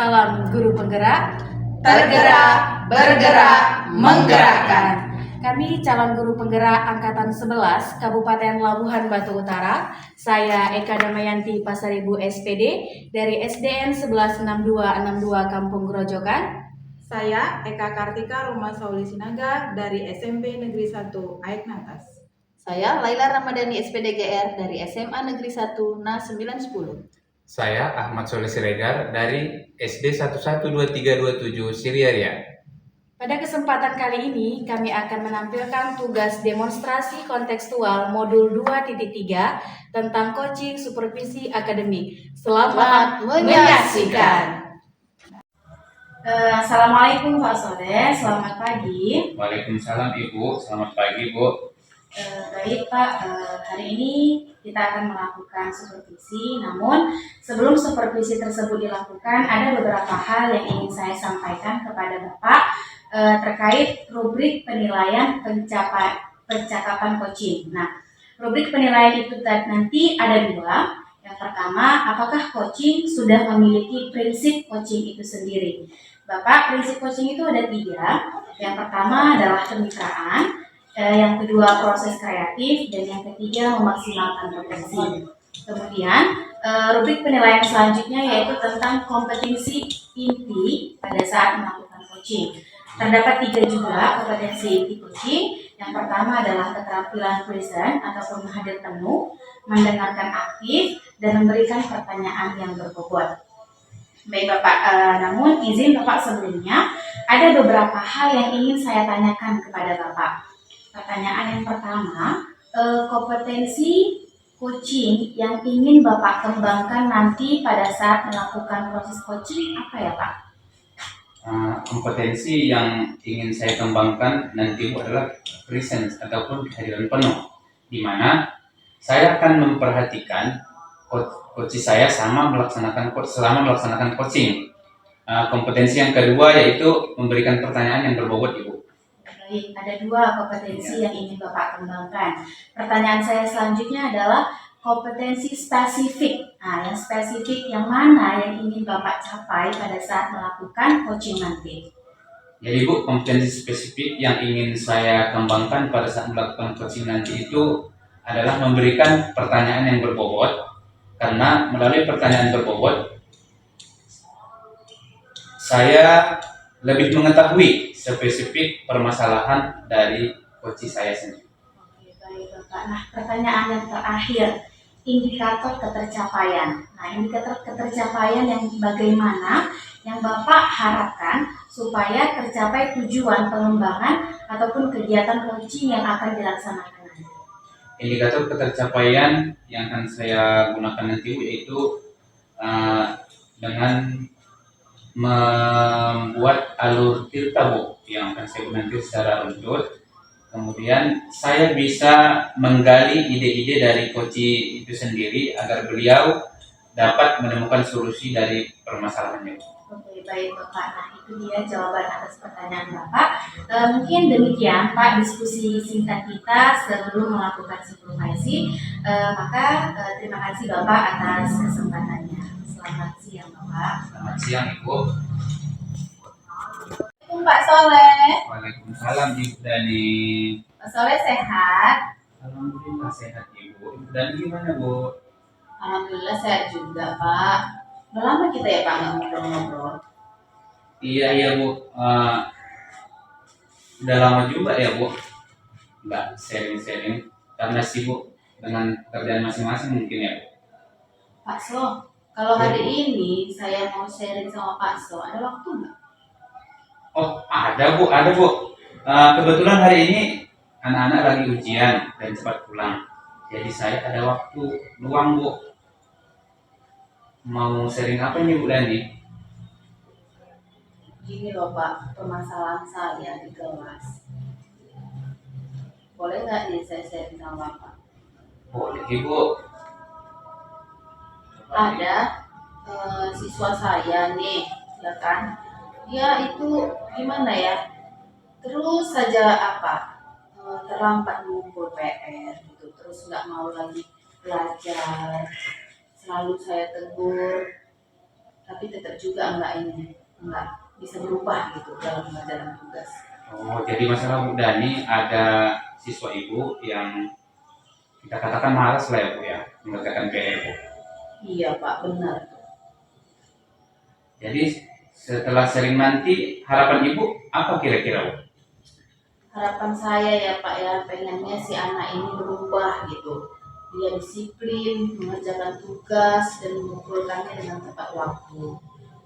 Salam guru penggerak, tergerak, bergerak, menggerakkan. Kami calon guru penggerak Angkatan 11 Kabupaten Labuhan Batu Utara. Saya Eka Damayanti Pasaribu SPD dari SDN 116262 Kampung Grojogan. Saya Eka Kartika Roma Sauli Sinaga dari SMP Negeri 1 Aik Natas. Saya Laila Ramadhani SPDGR dari SMA Negeri 1 NA 910. Saya Ahmad Soleh Siregar dari SD 112327 Siriaria. Pada kesempatan kali ini kami akan menampilkan tugas demonstrasi kontekstual modul 2.3 tentang coaching supervisi akademik. Selamat menyaksikan. Assalamualaikum Pak Soleh, selamat pagi. Waalaikumsalam Ibu, selamat pagi Bu. Baik Pak, hari ini kita akan melakukan supervisi. Namun sebelum supervisi tersebut dilakukan, ada beberapa hal yang ingin saya sampaikan kepada Bapak terkait rubrik penilaian percakapan coaching. Nah, rubrik penilaian itu nanti ada dua. Yang pertama, apakah coaching sudah memiliki prinsip coaching itu sendiri? Bapak, prinsip coaching itu ada tiga. Yang pertama adalah kemitraan, yang kedua proses kreatif, dan yang ketiga memaksimalkan potensi. Kemudian rubrik penilaian selanjutnya yaitu tentang kompetensi inti pada saat melakukan coaching. Terdapat tiga juga kompetensi inti coaching. Yang pertama adalah keterampilan present ataupun hadir penuh, mendengarkan aktif, dan memberikan pertanyaan yang berbobot. Baik Bapak, namun izin Bapak sebelumnya ada beberapa hal yang ingin saya tanyakan kepada Bapak. Pertanyaan yang pertama, kompetensi coaching yang ingin Bapak kembangkan nanti pada saat melakukan proses coaching apa ya Pak? Kompetensi yang ingin saya kembangkan nanti adalah presence ataupun kehadiran penuh, di mana saya akan memperhatikan coach saya selama melaksanakan coaching. Kompetensi yang kedua yaitu memberikan pertanyaan yang berbobot Ibu. Baik, ada dua kompetensi yang ingin Bapak kembangkan. Pertanyaan saya selanjutnya adalah kompetensi spesifik. Nah, yang spesifik yang mana yang ingin Bapak capai pada saat melakukan coaching nanti? Jadi Bu, kompetensi spesifik yang ingin saya kembangkan pada saat melakukan coaching nanti itu adalah memberikan pertanyaan yang berbobot, karena melalui pertanyaan berbobot saya lebih mengetahui spesifik permasalahan dari coach saya sendiri. Oke, baik Bapak. Nah, pertanyaan yang terakhir, indikator ketercapaian. Nah, indikator ketercapaian yang bagaimana yang Bapak harapkan supaya tercapai tujuan pengembangan ataupun kegiatan coaching yang akan dilaksanakan nanti? Indikator ketercapaian yang akan saya gunakan nanti yaitu dengan membuat alur tirta Bu yang akan saya gunakan secara runtut. Kemudian saya bisa menggali ide-ide dari coach itu sendiri agar beliau dapat menemukan solusi dari permasalahannya. Oke, baik Bapak. Nah, itu dia jawaban atas pertanyaan Bapak. Mungkin demikian Pak diskusi singkat kita sebelum melakukan supervisi. Maka terima kasih Bapak atas kesempatannya. Selamat siang Bapak. Selamat siang Ibu. Pak Soleh. Waalaikumsalam Ibu Dani. Pak Soleh sehat? Alhamdulillah sehat Ibu. Ibu Dani gimana Bu? Alhamdulillah sehat juga Pak. Udah lama kita ya Pak nggak ngobrol-ngobrol. Iya Bu. Udah lama juga ya Bu nggak sharing-sharing karena sibuk dengan pekerjaan masing-masing mungkin ya Bu. Pak So, kalau hari ini saya mau sharing sama Pak So, ada waktu nggak? Oh ada Bu. Kebetulan hari ini anak-anak lagi ujian dan cepat pulang, jadi saya ada waktu luang Bu. Mau sharing apa nih Bu Dani? Gini loh Pak, permasalahan saya di kelas. Boleh nggak nih saya sharing sama Bapak? Boleh Ibu. Ada siswa saya nih, ya kan? Dia itu gimana ya? Terus saja terlambat mengumpul PR gitu, terus nggak mau lagi belajar. Selalu saya tegur. tapi tetap juga enggak bisa berubah gitu dalam mengerjakan tugas. Oh, jadi masalah Bu Dani, ada siswa Ibu yang kita katakan malas lah ya Bu ya, mengerjakan PR Bu. Iya Pak, benar. Jadi setelah sering nanti, harapan Ibu apa kira-kira Bu? Harapan saya ya Pak ya, pengennya si anak ini berubah gitu. Dia disiplin, mengerjakan tugas, dan mengumpulkannya dengan tepat waktu.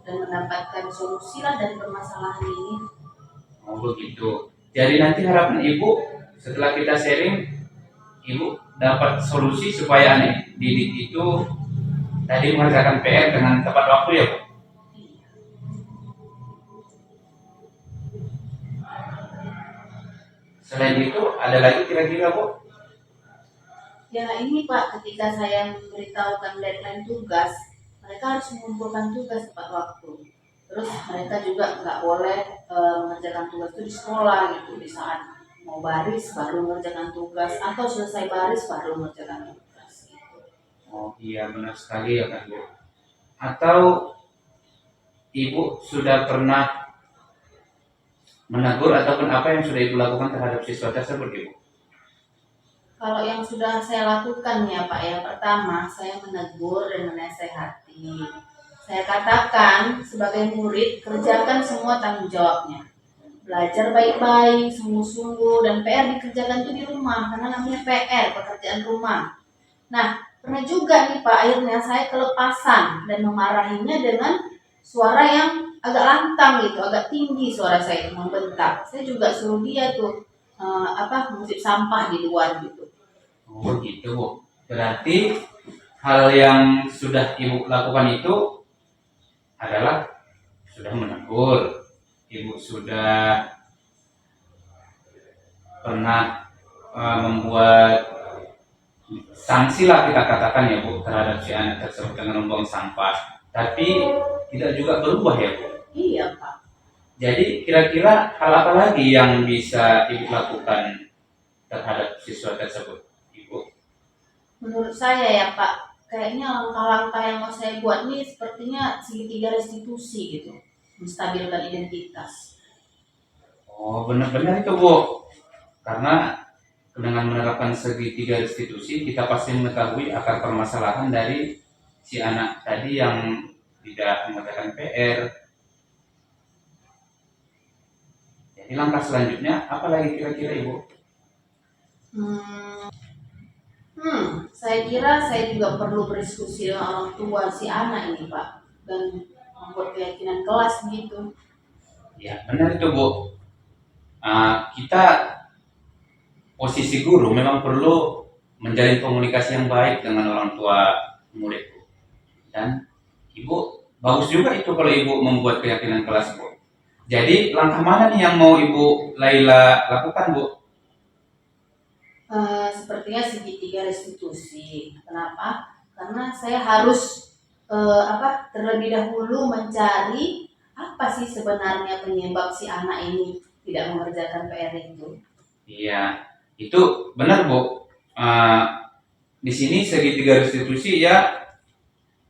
Dan mendapatkan solusi lah dari permasalahan ini. Oh begitu. Jadi nanti harapan Ibu setelah kita sharing, Ibu dapat solusi supaya anak didik itu tadi mengerjakan PR dengan tepat waktu ya Bu? Selain itu ada lagi kira-kira Bu? Ya ini Pak, ketika saya memberitahukan deadline tugas, mereka harus mengumpulkan tugas tepat waktu. Terus mereka juga nggak boleh mengerjakan tugas itu di sekolah gitu, di saat mau baris baru mengerjakan tugas atau selesai baris baru mengerjakan tugas. Gitu. Oh iya benar sekali ya kan Bu. Atau Ibu sudah pernah menegur ataupun apa yang sudah Ibu lakukan terhadap siswa tersebut Ibu? Kalau yang sudah saya lakukan ya Pak, yang pertama saya menegur dan menasehati. Saya katakan sebagai murid kerjakan semua tanggung jawabnya. Belajar baik-baik, sungguh-sungguh, dan PR dikerjakan itu di rumah karena namanya PR, pekerjaan rumah. Nah, pernah juga nih Pak, akhirnya saya kelepasan dan memarahinya dengan suara yang agak lantang gitu, agak tinggi suara saya itu membentak. Saya juga suruh dia tuh mengusip sampah di luar gitu. Oh gitu Bu. Berarti hal yang sudah Ibu lakukan itu adalah sudah menegur. Ibu sudah pernah membuat sanksi lah kita katakan ya Bu terhadap si anak tersebut dengan membuang sampah. Tapi tidak juga berubah ya Bu. Iya Pak. Jadi kira-kira hal apa lagi yang bisa Ibu lakukan terhadap siswa tersebut, Ibu? Menurut saya ya Pak, kayaknya langkah-langkah yang mau saya buat nih sepertinya segitiga restitusi gitu, menstabilkan identitas. Oh benar-benar itu Bu. Karena dengan menerapkan segitiga restitusi kita pasti mengetahui akar permasalahan dari si anak tadi yang tidak mengerjakan PR. Jadi langkah selanjutnya apa lagi kira-kira Ibu? Saya kira saya juga perlu berdiskusi dengan orang tua si anak ini Pak, dan membuat keyakinan kelas gitu. Ya benar itu Bu. Kita posisi guru memang perlu menjalin komunikasi yang baik dengan orang tua murid Bu. Dan Ibu bagus juga itu kalau Ibu membuat keyakinan kelas Bu. Jadi langkah mana nih yang mau Ibu Laila lakukan Bu? Sepertinya segitiga restitusi. Kenapa? Karena saya harus terlebih dahulu mencari apa sih sebenarnya penyebab si anak ini tidak mengerjakan PR itu. Iya, itu benar Bu. Di sini segitiga restitusi ya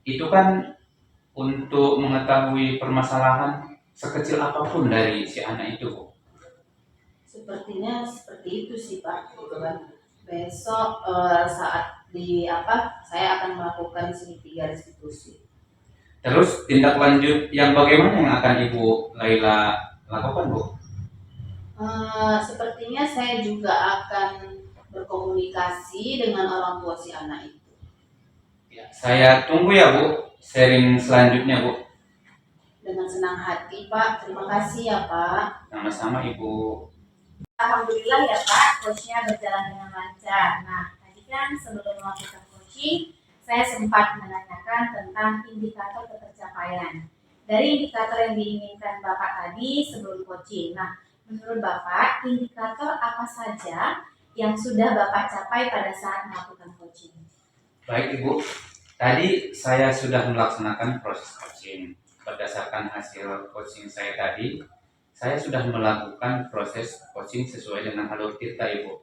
itu kan untuk mengetahui permasalahan sekecil apapun dari si anak itu Bu. Sepertinya seperti itu sih Pak, gitu kan. Besok saat saya akan melakukan segitiga restitusi. Terus tindak lanjut yang bagaimana yang akan Ibu Laila lakukan Bu? Sepertinya saya juga akan berkomunikasi dengan orang tua si anak itu. Ya, saya tunggu ya Bu sharing selanjutnya Bu. Dengan senang hati Pak, terima kasih ya Pak. Sama-sama Ibu. Alhamdulillah ya Pak, coachnya berjalan dengan lancar. Nah, tadi kan sebelum melakukan coaching, saya sempat menanyakan tentang indikator ketercapaian. Dari indikator yang diinginkan Bapak tadi sebelum coaching. Nah, menurut Bapak, indikator apa saja yang sudah Bapak capai pada saat melakukan coaching? Baik Ibu, tadi saya sudah melaksanakan proses coaching. Berdasarkan hasil coaching saya tadi, saya sudah melakukan proses coaching sesuai dengan alur kita Ibu.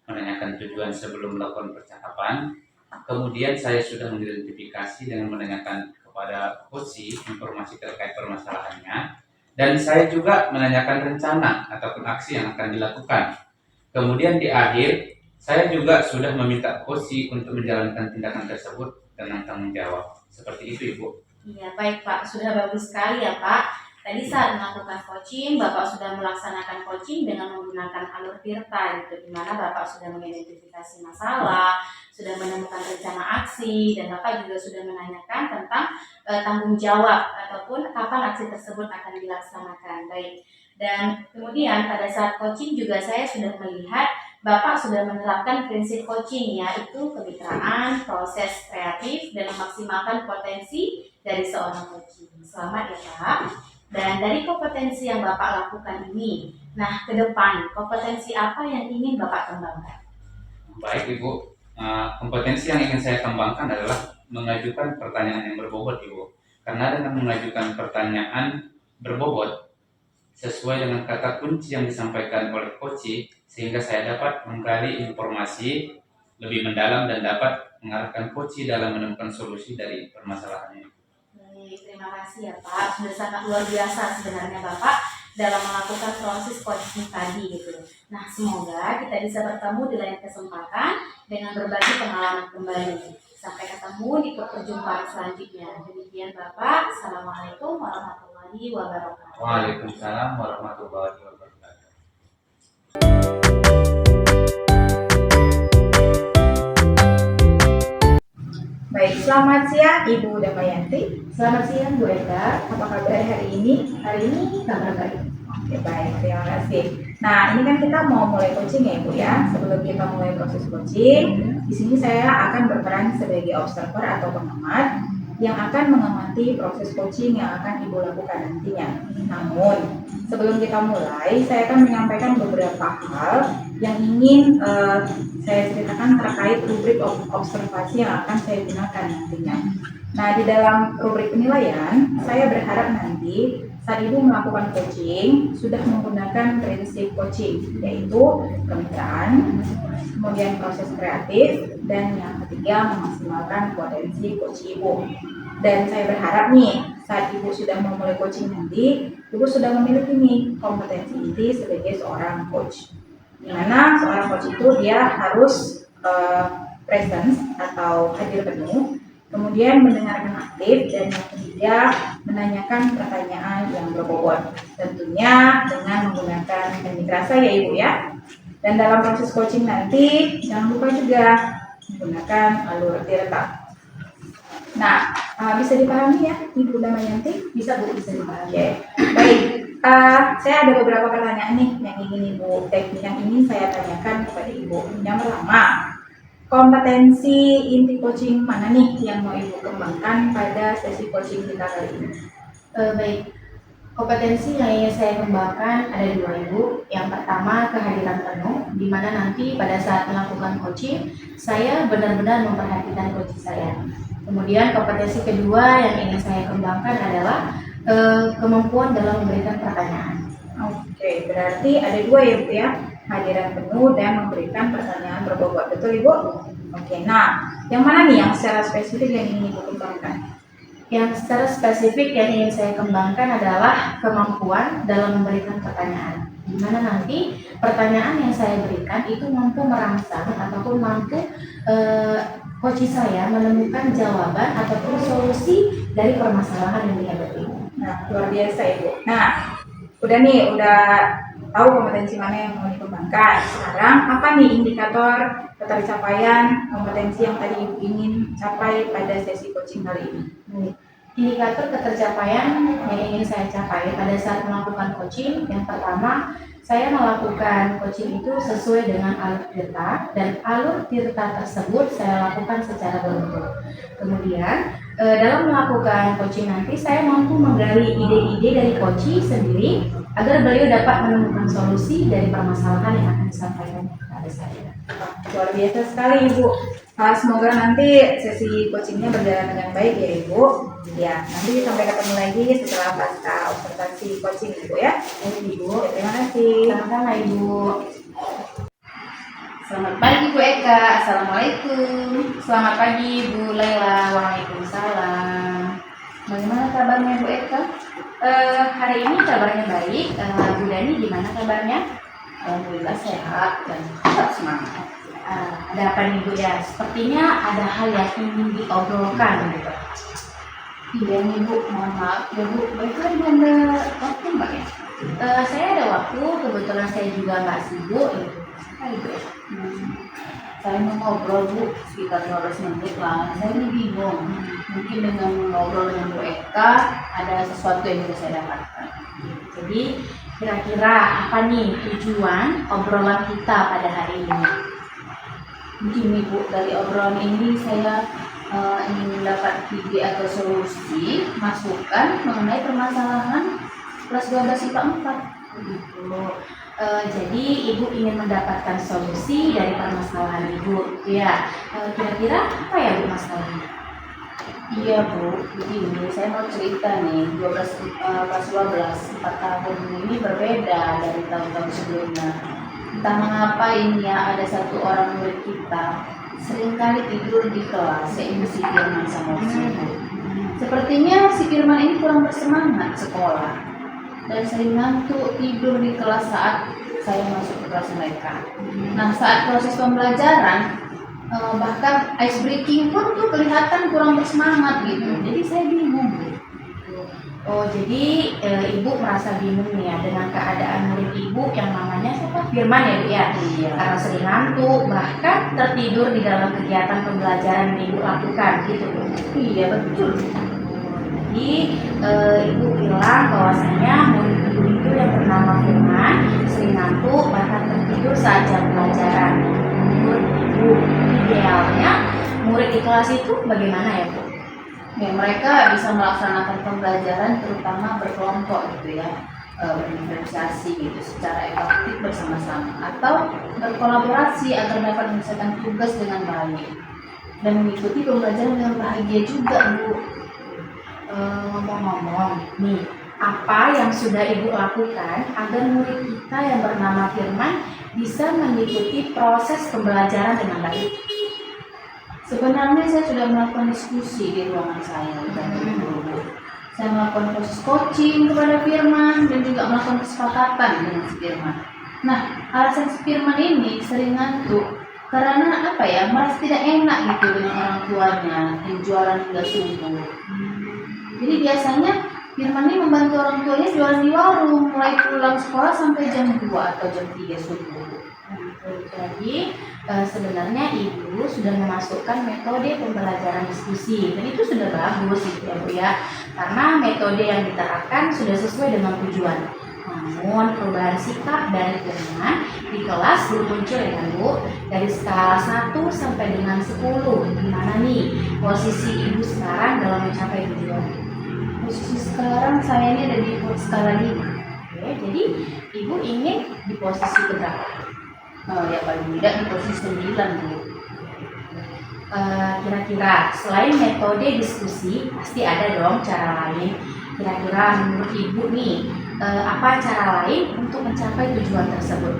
Menanyakan tujuan sebelum melakukan percakapan, kemudian saya sudah mengidentifikasi dengan menanyakan kepada coach informasi terkait permasalahannya, dan saya juga menanyakan rencana ataupun aksi yang akan dilakukan. Kemudian di akhir, saya juga sudah meminta coach untuk menjalankan tindakan tersebut dengan tanggung jawab. Seperti itu, Ibu. Iya, baik Pak. Sudah bagus sekali ya Pak. Tadi saat melakukan coaching, Bapak sudah melaksanakan coaching dengan menggunakan alur tirta gitu, di mana Bapak sudah mengidentifikasi masalah, sudah menemukan rencana aksi, dan Bapak juga sudah menanyakan tentang tanggung jawab ataupun kapan aksi tersebut akan dilaksanakan. Baik. Dan kemudian pada saat coaching juga saya sudah melihat Bapak sudah menerapkan prinsip coaching, yaitu kemitraan, proses kreatif, dan memaksimalkan potensi dari seorang coaching. Selamat ya Pak. Dan dari kompetensi yang Bapak lakukan ini, nah ke depan kompetensi apa yang ingin Bapak kembangkan? Baik Ibu, kompetensi yang ingin saya kembangkan adalah mengajukan pertanyaan yang berbobot Ibu. Karena dengan mengajukan pertanyaan berbobot sesuai dengan kata kunci yang disampaikan oleh coach, sehingga saya dapat menggali informasi lebih mendalam dan dapat mengarahkan coach dalam menemukan solusi dari permasalahannya. Terima kasih ya Pak, sudah sangat luar biasa sebenarnya Bapak dalam melakukan proses coaching tadi gitu. Nah semoga kita bisa bertemu di lain kesempatan dengan berbagi pengalaman kembali. Sampai ketemu di perjumpaan selanjutnya. Demikian Bapak, Assalamualaikum warahmatullahi wabarakatuh. Waalaikumsalam warahmatullahi wabarakatuh. Baik, selamat siang Ibu Damayanti. Selamat siang Bu Eka. Apa kabar hari ini? Hari ini kabar baik. Oke, baik, terima kasih. Nah, ini kan kita mau mulai coaching ya Ibu ya. Sebelum kita mulai proses coaching, di sini saya akan berperan sebagai observer atau pengamat yang akan mengamati proses coaching yang akan Ibu lakukan nantinya. Namun, sebelum kita mulai, saya akan menyampaikan beberapa hal yang ingin saya ceritakan terkait rubrik observasi yang akan saya gunakan nantinya. Nah, di dalam rubrik penilaian, saya berharap nanti saat Ibu melakukan coaching sudah menggunakan prinsip coaching, yaitu kemitraan, kemudian proses kreatif, dan yang ketiga memaksimalkan potensi coach Ibu. Dan saya berharap nih saat Ibu sudah memulai coaching nanti, Ibu sudah memiliki nih kompetensi inti sebagai seorang coach. Di mana seorang coach itu dia harus presence atau hadir penuh, kemudian mendengarkan aktif, dan yang ketiga menanyakan pertanyaan yang berbobot, tentunya dengan menggunakan teknik rasa ya Ibu ya. Dan dalam proses coaching nanti jangan lupa juga menggunakan alur tirta. Nah, bisa dipahami ya Ibu Damayanti? Bisa Bu, bisa dipahami. Okay. Baik, saya ada beberapa pertanyaan nih yang ingin saya tanyakan kepada Ibu. Yang pertama, kompetensi inti coaching mana nih yang mau Ibu kembangkan pada sesi coaching kita kali ini? Baik, kompetensi yang ingin saya kembangkan ada dua Ibu. Yang pertama kehadiran penuh, di mana nanti pada saat melakukan coaching saya benar-benar memperhatikan coach saya. Kemudian kompetensi kedua yang ingin saya kembangkan adalah kemampuan dalam memberikan pertanyaan. Oke, berarti ada dua ya Bu ya, hadiran penuh dan memberikan pertanyaan berbobot, betul Ibu? Oke, nah yang mana nih yang secara spesifik yang ingin Ibu kembangkan? Yang secara spesifik yang ingin saya kembangkan adalah kemampuan dalam memberikan pertanyaan, di mana nanti pertanyaan yang saya berikan itu mampu merangsang ataupun mampu coach saya menemukan jawaban ataupun solusi dari permasalahan yang dihadapi. Nah, luar biasa Ibu. Nah, udah tahu kompetensi mana yang mau dikembangkan. Sekarang apa nih indikator ketercapaian kompetensi yang tadi Ibu ingin capai pada sesi coaching kali ini? Indikator ketercapaian yang ingin saya capai pada saat melakukan coaching, yang pertama saya melakukan coaching itu sesuai dengan alur tirta, dan alur tirta tersebut saya lakukan secara beruntun. Kemudian dalam melakukan coaching nanti saya mampu menggali ide-ide dari coach sendiri agar beliau dapat menemukan solusi dari permasalahan yang akan disampaikan kepada saya. Luar biasa sekali Ibu. Semoga nanti sesi coachingnya berjalan dengan baik ya Ibu. Ya, nanti sampai ketemu lagi setelah pasca observasi coaching Ibu ya. Ibu, Terima kasih. sama-sama Ibu. Selamat pagi Bu Eka, Assalamualaikum. Selamat pagi Bu Laila, Waalaikumsalam. Bagaimana kabarnya Bu Eka? Hari ini kabarnya baik. Bu Dani gimana kabarnya? Alhamdulillah sehat dan tetap semangat. Ada apa nih Bu ya? Sepertinya ada hal yang ingin diobrolkan gitu. Iya nih Bu, mohon maaf ya Bu, baiklah ada waktu Mbak ya? Saya ada waktu, kebetulan saya juga nggak sibuk gitu. Ayo Bu ya. Saya mau ngobrol Bu, sekitar 15 menit lah. Saya ini bingung. Mungkin dengan ngobrol dengan Bu Eka ada sesuatu yang bisa saya dapatkan. Jadi kira-kira apa nih tujuan obrolan kita pada hari ini? Mungkin nih Bu, dari obrolan ini saya ingin mendapat ide atau solusi masukan mengenai permasalahan kelas 12 IPA 4. Begitu. Jadi ibu ingin mendapatkan solusi dari permasalahan ibu. Ya, kira-kira apa ya Bu masalahnya? Iya Bu, begini saya mau cerita nih, kelas 12 4 tahun ini berbeda dari tahun-tahun sebelumnya. Entah mengapa ini ya, ada satu orang murid kita seringkali tidur di kelas seiring si Firman sama si Ibu. Sepertinya si Firman ini kurang bersemangat sekolah dan sering ngantuk tidur di kelas saat saya masuk ke kelas mereka. Nah, saat proses pembelajaran bahkan ice breaking pun tuh kelihatan kurang bersemangat gitu. Jadi saya bingung. Oh, jadi ibu merasa bingung nih ya dengan keadaan murid ibu yang namanya siapa? Firman ya Bu ya? Iya. Karena sering ngantuk, bahkan tertidur di dalam kegiatan pembelajaran yang ibu lakukan gitu Bu. Iya betul. Jadi ibu bilang bahwasanya murid ibu itu yang bernama Firman sering ngantuk bahkan tertidur saat jam pelajaran. Menurut ibu idealnya murid di kelas itu bagaimana ya Bu? Ya, mereka bisa melaksanakan pembelajaran terutama berkelompok gitu ya, berdifferensiasi gitu secara efektif bersama-sama atau berkolaborasi agar dapat menyelesaikan tugas dengan baik dan mengikuti pembelajaran dengan bahagia juga Bu. Ngomong-ngomong nih, apa yang sudah ibu lakukan agar murid kita yang bernama Firman bisa mengikuti proses pembelajaran dengan baik? Sebenarnya saya sudah melakukan diskusi di ruangan saya dan guru. Saya melakukan proses coaching kepada Firman dan juga melakukan kesepakatan dengan si Firman. Nah, alasan si Firman ini sering ngantuk karena apa ya, merasa tidak enak gitu dengan orang tuanya yang jualan hingga subuh. Jadi biasanya Firman ini membantu orang tuanya jualan di warung mulai pulang sekolah sampai jam 2 atau jam 3 subuh. Jadi sebenarnya ibu sudah memasukkan metode pembelajaran diskusi dan itu sudah bagus gitu ya Bu ya, karena metode yang diterapkan sudah sesuai dengan tujuan. Namun perubahan sikap dari Firman di kelas belum muncul ya kan Bu. Dari skala 1 sampai dengan 10, gimana nih posisi ibu sekarang dalam mencapai tujuan? Posisi sekarang saya ini ada di skala 5. Oke, jadi ibu ingin di posisi berapa? Ya paling tidak di posisi 9 Bu. Kira-kira selain metode diskusi pasti ada dong cara lain. Kira-kira menurut ibu nih apa cara lain untuk mencapai tujuan tersebut?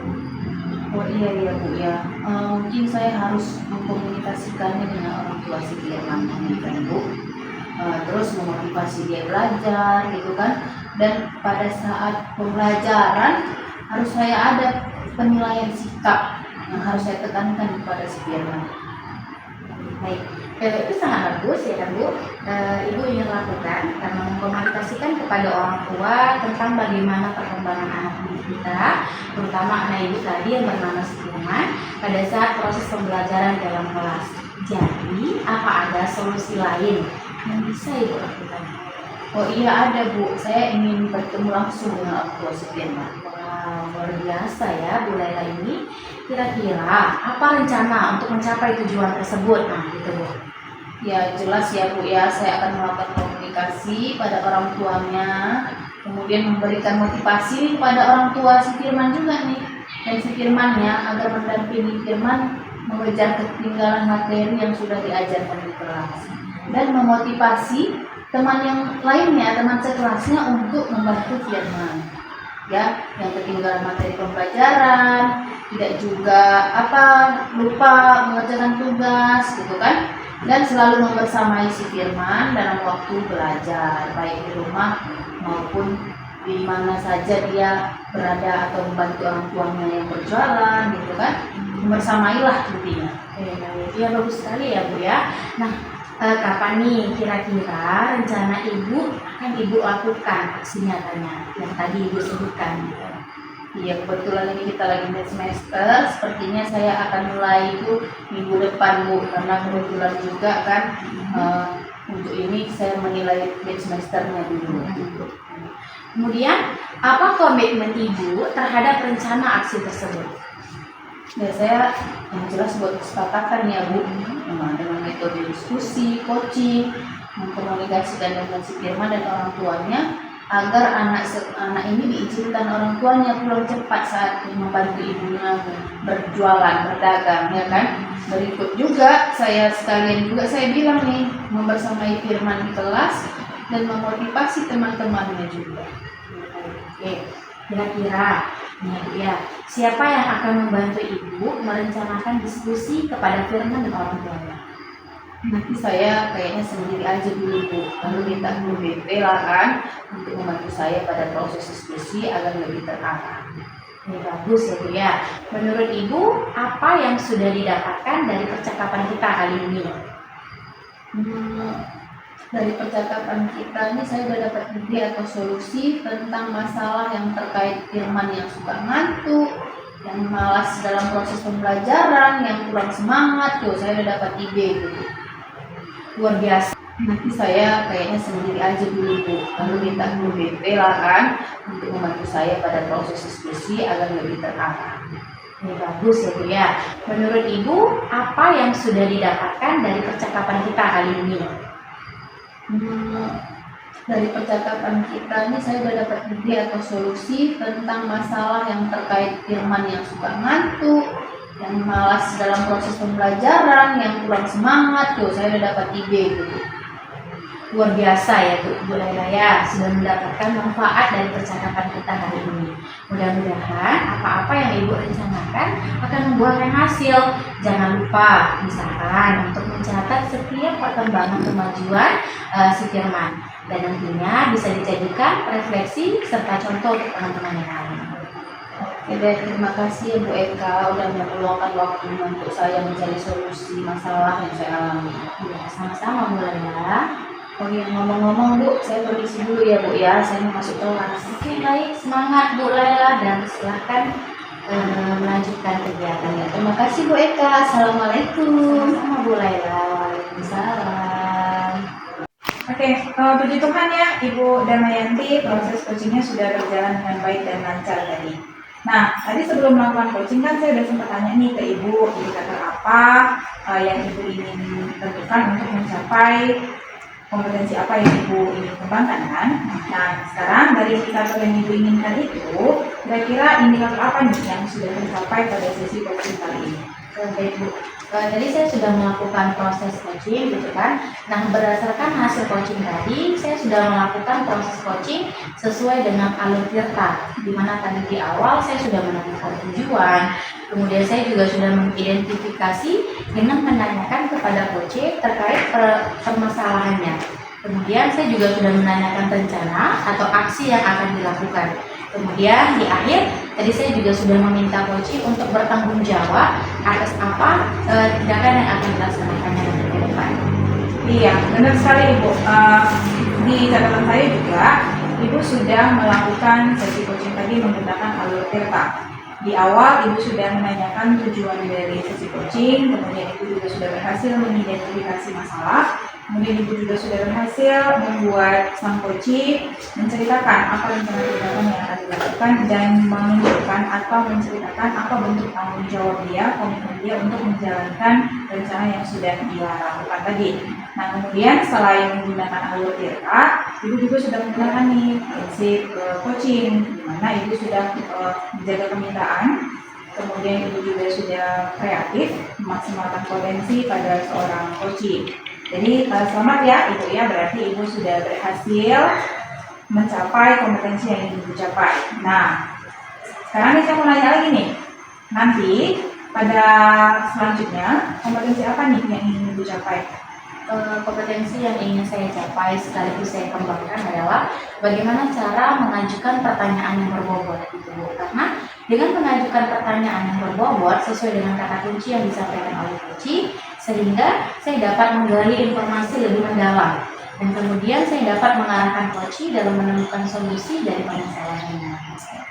Oh iya Bu ya, mungkin saya harus mengkomunikasikannya dengan orang tua si Firman kan Bu. Terus memotivasi dia belajar gitu kan, dan pada saat pembelajaran harus saya ada penilaian sikap yang harus saya tekankan kepada si Firman. Baik, itu sangat bagus ya kan Bu. Ibu ingin lakukan karena mengkomunikasikan kepada orang tua tentang bagaimana perkembangan anak didik kita, terutama anak ibu tadi yang bernama Firman pada saat proses pembelajaran dalam kelas. Jadi, apa ada solusi lain yang bisa ibu lakukan? Oh iya ada Bu, saya ingin bertemu langsung dengan orang tua si Firman. Wow, luar biasa ya Bu Laila ini. Kira-kira apa rencana untuk mencapai tujuan tersebut? Nah, gitu Bu. Ya jelas ya Bu ya, saya akan melakukan komunikasi pada orang tuanya, kemudian memberikan motivasi kepada orang tua si Firman juga nih, dan si Firmannya agar mendampingi Firman mengejar ketinggalan materi yang sudah diajarkan di kelas, dan memotivasi teman yang lainnya, teman sekelasnya untuk membantu Firman ya, yang ketinggalan materi pembelajaran, tidak juga lupa mengerjakan tugas gitu kan. dan selalu membersamai si Firman dalam waktu belajar, baik di rumah maupun di mana saja dia berada atau membantu orang tuanya yang berjualan gitu kan, membersamailah intinya. Ya bagus sekali ya Bu ya. Nah, kapan nih kira-kira rencana Ibu akan Ibu lakukan aksi nyatanya yang tadi Ibu sebutkan? Iya, kebetulan ini kita lagi mid semester, sepertinya saya akan mulai itu minggu depan Bu, karena kebetulan juga kan untuk ini saya menilai mid semesternya dulu. Kemudian, apa komitmen Ibu terhadap rencana aksi tersebut? Ya, saya yang jelas buat kesepakatan ya Bu, dengan metode diskusi, coaching, mengkomunikasikan dengan si Firman dan orang tuanya, agar anak ini diizinkan orang tuanya pulang cepat saat membantu ibunya berjualan, berdagang, ya kan. Berikut juga saya bilang nih, membersamai Firman di kelas dan memotivasi teman-temannya juga. Oke, kira-kira ya, siapa yang akan membantu Ibu merencanakan diskusi kepada Firman dan orang tuanya? Nanti saya kayaknya sendiri aja dulu Bu, lalu minta guru BP lah kan untuk membantu saya pada proses diskusi agar lebih terarah. Ini bagus ya Bu ya. Menurut Ibu, apa yang sudah didapatkan dari percakapan kita kali ini? Dari percakapan kita ini saya sudah dapat ide atau solusi tentang masalah yang terkait Firman yang suka ngantuk, yang malas dalam proses pembelajaran, yang kurang semangat. Tuh, saya sudah dapat ide gitu. Luar biasa. Nanti saya kayaknya sendiri aja dulu Bu, lalu minta guru BP lah kan untuk membantu saya pada proses diskusi agar lebih terarah. Ini bagus ya Bu ya. Menurut Ibu, apa yang sudah didapatkan dari percakapan kita kali ini? Dari percakapan kita ini saya sudah dapat ide atau solusi tentang masalah yang terkait Firman yang suka ngantuk, yang malas dalam proses pembelajaran, yang kurang semangat. Tuh, saya sudah dapat ide gitu. Luar biasa ya Bu Laila ya, sudah mendapatkan manfaat dari percakapan kita hari ini. Mudah-mudahan apa-apa yang Ibu rencanakan akan membuahkan hasil. Jangan lupa misalkan untuk mencatat setiap perkembangan kemajuan si Firman, dan nantinya bisa dijadikan refleksi serta contoh untuk teman-teman yang lain. Oke deh, terima kasih ya Bu Eka udah meluangkan waktu untuk saya mencari solusi masalah yang saya alami. Ya, sama-sama Bu Laila. Oh iya, ngomong-ngomong Bu, saya permisi dulu ya Bu ya, saya mau masuk kelas. Oke baik, semangat Bu Laila dan silahkan melanjutkan kegiatannya. Terima kasih Bu Eka, Assalamualaikum. Sama Bu Laila, waalaikumsalam. Oke, puji Tuhan ya Ibu Damayanti, proses coachingnya sudah berjalan dengan baik dan lancar tadi. Nah, tadi sebelum melakukan coaching kan saya sudah sempat tanya nih ke Ibu, indikator apa yang Ibu ingin tentukan untuk mencapai kompetensi apa yang Ibu ingin kembangkan kan? Nah, sekarang dari indikator yang Ibu inginkan itu, kira-kira indikator apa nih yang sudah tercapai pada sesi coaching kali ini? Baik Bu, tadi saya sudah melakukan proses coaching gitu kan. Nah, berdasarkan hasil coaching tadi, saya sudah melakukan proses coaching sesuai dengan alur tirta, di mana tadi di awal saya sudah menentukan tujuan, kemudian saya juga sudah mengidentifikasi dengan menanyakan kepada coach terkait permasalahannya. Kemudian saya juga sudah menanyakan rencana atau aksi yang akan dilakukan. Kemudian di akhir tadi saya juga sudah meminta coach untuk bertanggung jawab atas apa tindakan yang akan dilaksanakannya nanti ke depan. Iya, benar sekali Ibu. Di catatan saya juga, Ibu sudah melakukan sesi coaching tadi menggunakan alur tirta. Di awal Ibu sudah menanyakan tujuan dari sesi coaching, kemudian Ibu juga sudah berhasil mengidentifikasi masalah, kemudian Ibu juga sudah berhasil membuat sang coaching menceritakan apa rencana tindakan yang akan dilakukan dan menunjukkan atau menceritakan apa bentuk tanggung jawab dia, komitmen dia untuk menjalankan rencana yang sudah dia lakukan tadi. Nah, kemudian selain menggunakan alur tirta, Ibu juga sudah menggunakan nih prinsip coaching, di mana Ibu sudah menjaga kemitraan, kemudian Ibu juga sudah kreatif, memaksimalkan potensi pada seorang coaching. Jadi selamat ya Ibu ya, berarti Ibu sudah berhasil mencapai kompetensi yang ingin Ibu capai. Nah, sekarang nih saya mau nanya lagi nih, nanti pada selanjutnya, kompetensi apa nih yang ingin Ibu capai? Kompetensi yang ingin saya capai sekaligus saya kembangkan adalah bagaimana cara mengajukan pertanyaan yang berbobot gitu Bu. Karena dengan mengajukan pertanyaan yang berbobot sesuai dengan kata kunci yang disampaikan oleh kunci, sehingga saya dapat menggali informasi lebih mendalam dan kemudian saya dapat mengarahkan kunci dalam menemukan solusi dari masalahnya.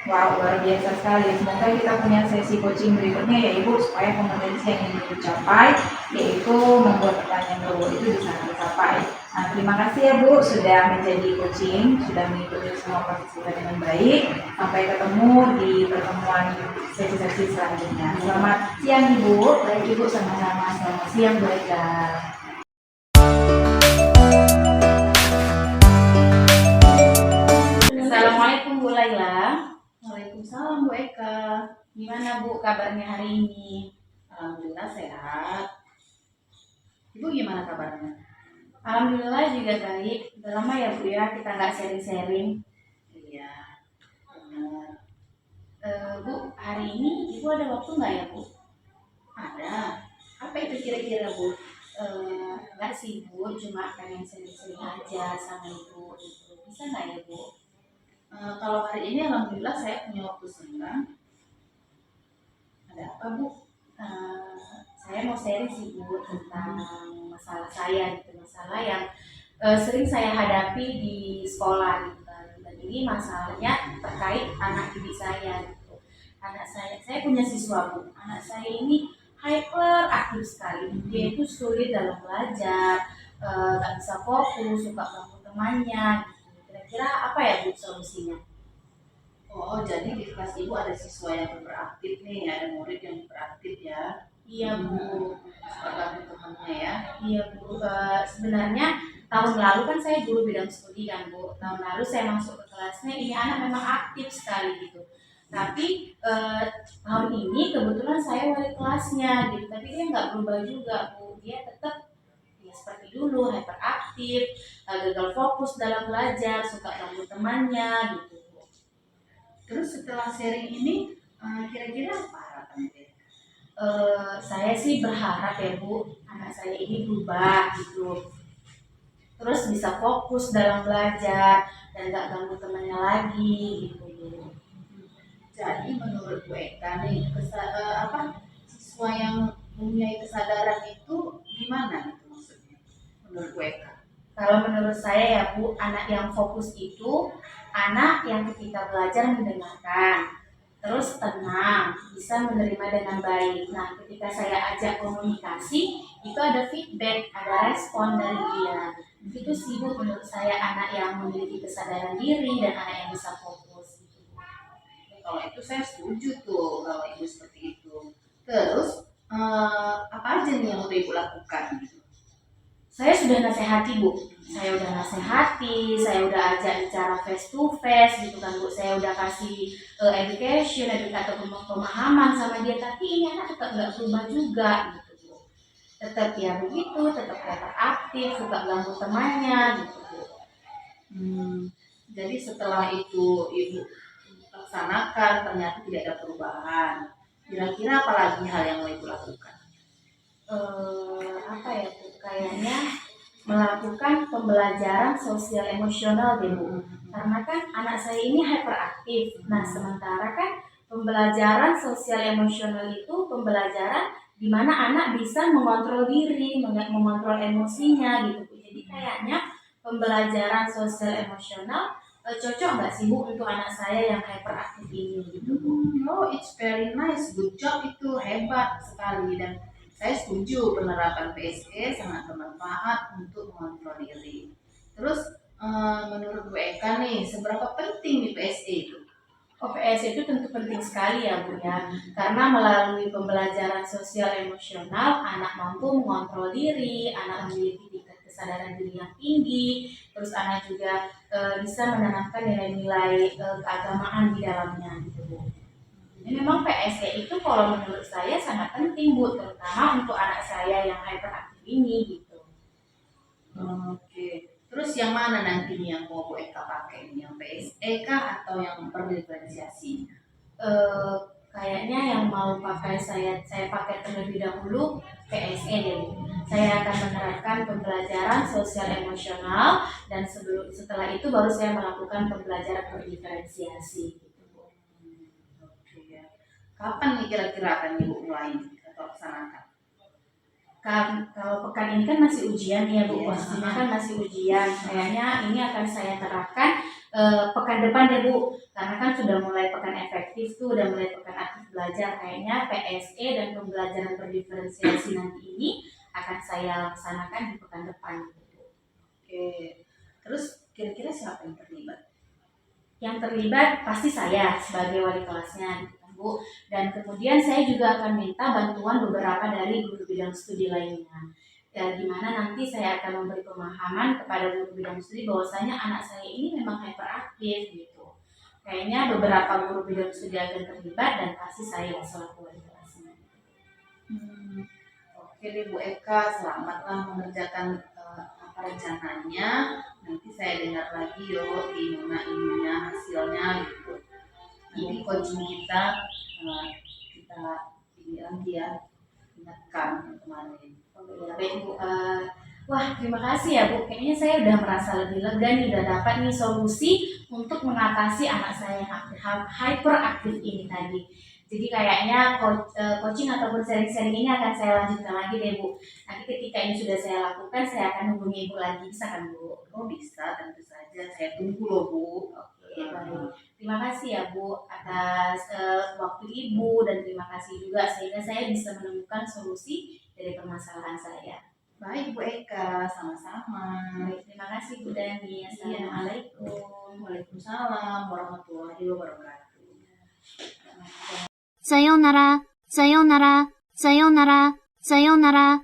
Wow, luar biasa sekali. Semoga kita punya sesi coaching berikutnya ya Ibu, supaya kompetensi yang ingin Ibu capai, yaitu membuat pertanyaan robot itu bisa tercapai. Nah, terima kasih ya Bu, sudah menjadi coaching, sudah mengikuti semua proses kita dengan baik. Sampai ketemu di pertemuan sesi-sesi selanjutnya. Selamat siang Ibu. Baik Ibu, sama-sama. Selamat siang Bu Eka. Assalamualaikum Bu Laila. Waalaikumsalam Bu Eka. Gimana Bu kabarnya hari ini? Alhamdulillah sehat. Ibu gimana kabarnya? Alhamdulillah juga baik. Udah lama ya Bu ya kita nggak sharing-sharing. Iya, benar. Bu, hari ini Ibu ada waktu nggak ya Bu? Ada. Apa itu kira-kira Bu? Nggak sih Bu, cuma pengen sering-sering aja sama Ibu gitu. Bisa nggak ya Bu? Kalau hari ini alhamdulillah saya punya waktu senggang. Ada apa Bu? Saya mau sharing sih Bu tentang masalah saya gitu, masalah yang sering saya hadapi di sekolah gitu kan. Dan ini masalahnya terkait anak didik saya gitu. Anak saya punya siswa Bu. Anak saya ini hyperaktif sekali. Dia itu sulit dalam belajar, nggak bisa fokus, suka ganggu temannya gitu. Kira-kira apa ya Bu solusinya? Oh, jadi di kelas Ibu ada siswa yang beraktif nih, ada murid yang beraktif ya. Iya Bu. Suka ganggu temannya ya. Iya Bu, sebenarnya tahun lalu kan saya guru bidang studi kan Bu. Tahun lalu saya masuk ke kelasnya, ini anak memang aktif sekali gitu. Tapi tahun ini kebetulan saya wali kelasnya gitu, tapi dia nggak berubah juga Bu. Dia tetap ya seperti dulu, hyperaktif, gagal fokus dalam belajar, suka ganggu temannya gitu Bu. Terus setelah sharing ini, kira-kira apa harapan Bu? Saya sih berharap ya Bu, anak saya ini berubah gitu. Terus bisa fokus dalam belajar dan gak ganggu temannya lagi gitu Bu. Jadi menurut Bu Eka nih, siswa yang mempunyai kesadaran itu gimana gitu maksudnya? Menurut Bu Eka? Kalau menurut saya ya Bu, anak yang fokus itu anak yang ketika belajar mendengarkan, terus tenang, bisa menerima dengan baik. Nah, ketika saya ajak komunikasi, itu ada feedback, ada respon dari dia. Itu sih Bu, menurut saya anak yang memiliki kesadaran diri dan anak yang bisa fokus. Kalau itu saya setuju tuh kalau Ibu seperti itu. Terus apa aja nih yang udah Ibu lakukan? Saya sudah nasihati Bu, saya udah nasihati, saya udah ajak bicara face to face gitu kan Bu, saya udah kasih education, atau pemahaman sama dia, tapi ini anak tetap nggak berubah juga gitu Bu. Tetap ya begitu, tetap hyperaktif, suka ganggu temannya gitu Bu. Jadi setelah itu Ibu laksanakan ternyata tidak ada perubahan. Kira-kira apa lagi hal yang mau Ibu lakukan? Apa ya Bu, kayaknya melakukan pembelajaran sosial emosional deh Bu. Karena kan anak saya ini hyperaktif. Nah, sementara kan pembelajaran sosial emosional itu pembelajaran di mana anak bisa mengontrol diri, mengontrol emosinya gitu Bu. Jadi kayaknya pembelajaran sosial emosional cocok nggak sih Bu untuk anak saya yang hyperaktif ini gitu Bu? Oh, it's very nice, good job, itu hebat sekali dan saya setuju penerapan PSE sangat bermanfaat untuk mengontrol diri. Terus menurut Bu Eka nih, seberapa penting nih PSE itu? OPS itu tentu penting sekali ya Bu ya, karena melalui pembelajaran sosial emosional, anak mampu mengontrol diri, anak memiliki tingkat kesadaran diri yang tinggi, terus anak juga bisa menanamkan nilai-nilai keagamaan di dalamnya gitu Bu. Ini memang PSE itu kalau menurut saya sangat penting Bu, terutama untuk anak saya yang hyperaktif ini gitu. Oke. Terus yang mana nantinya yang mau Bu Eka pakai? Yang PSE kah atau yang berdiferensiasi? Kayaknya yang mau saya pakai terlebih dahulu PSE deh Bu. Saya akan menerapkan pembelajaran sosial emosional dan setelah itu baru saya melakukan pembelajaran berdiferensiasi. Oke ya. Kapan nih kira-kira akan Ibu mulai atau laksanakan? Kalau pekan ini kan masih ujian ya Bu, Iya. posisinya kan masih ujian. Kayaknya ini akan saya terapkan pekan depan deh Bu, karena kan sudah mulai pekan efektif tuh, udah mulai pekan aktif belajar. Kayaknya PSE dan pembelajaran berdiferensiasi nanti ini akan saya laksanakan di pekan depan. Oke. Terus kira-kira siapa yang terlibat? Yang terlibat pasti saya sebagai wali kelasnya gitu kan Bu, dan kemudian saya juga akan minta bantuan beberapa dari guru bidang studi lainnya, ya, di mana nanti saya akan memberi pemahaman kepada guru bidang studi bahwasanya anak saya ini memang hyperaktif gitu. Kayaknya beberapa guru bidang studi akan terlibat dan pasti saya selaku wali kelasnya. Oke deh Bu Eka, selamatlah mengerjakan apa rencananya. Nanti saya dengar lagi yuk gimana ininya hasilnya gitu. Nanti coaching kita ini lagi ya, ingatkan yang kemarin. Ya, baik Bu. Wah, terima kasih ya Bu. Kayaknya saya udah merasa lebih lega nih, udah dapat nih solusi untuk mengatasi anak saya yang hyperaktif ini tadi. Jadi kayaknya coaching ataupun sharing-sharing ini akan saya lanjutkan lagi deh Bu. Nanti ketika ini sudah saya lakukan, saya akan hubungi Ibu lagi, bisa kan Bu? Oh bisa, tentu saja. Saya tunggu loh Bu. Oke, baik. Terima kasih ya Bu atas waktu Ibu, dan terima kasih juga sehingga saya bisa menemukan solusi dari permasalahan saya. Baik Bu Eka, sama-sama. Baik, terima kasih Bu Dani. Assalamualaikum. Waalaikumsalam warahmatullahi wabarakatuh. さようなら、さようなら、さようなら、さようなら。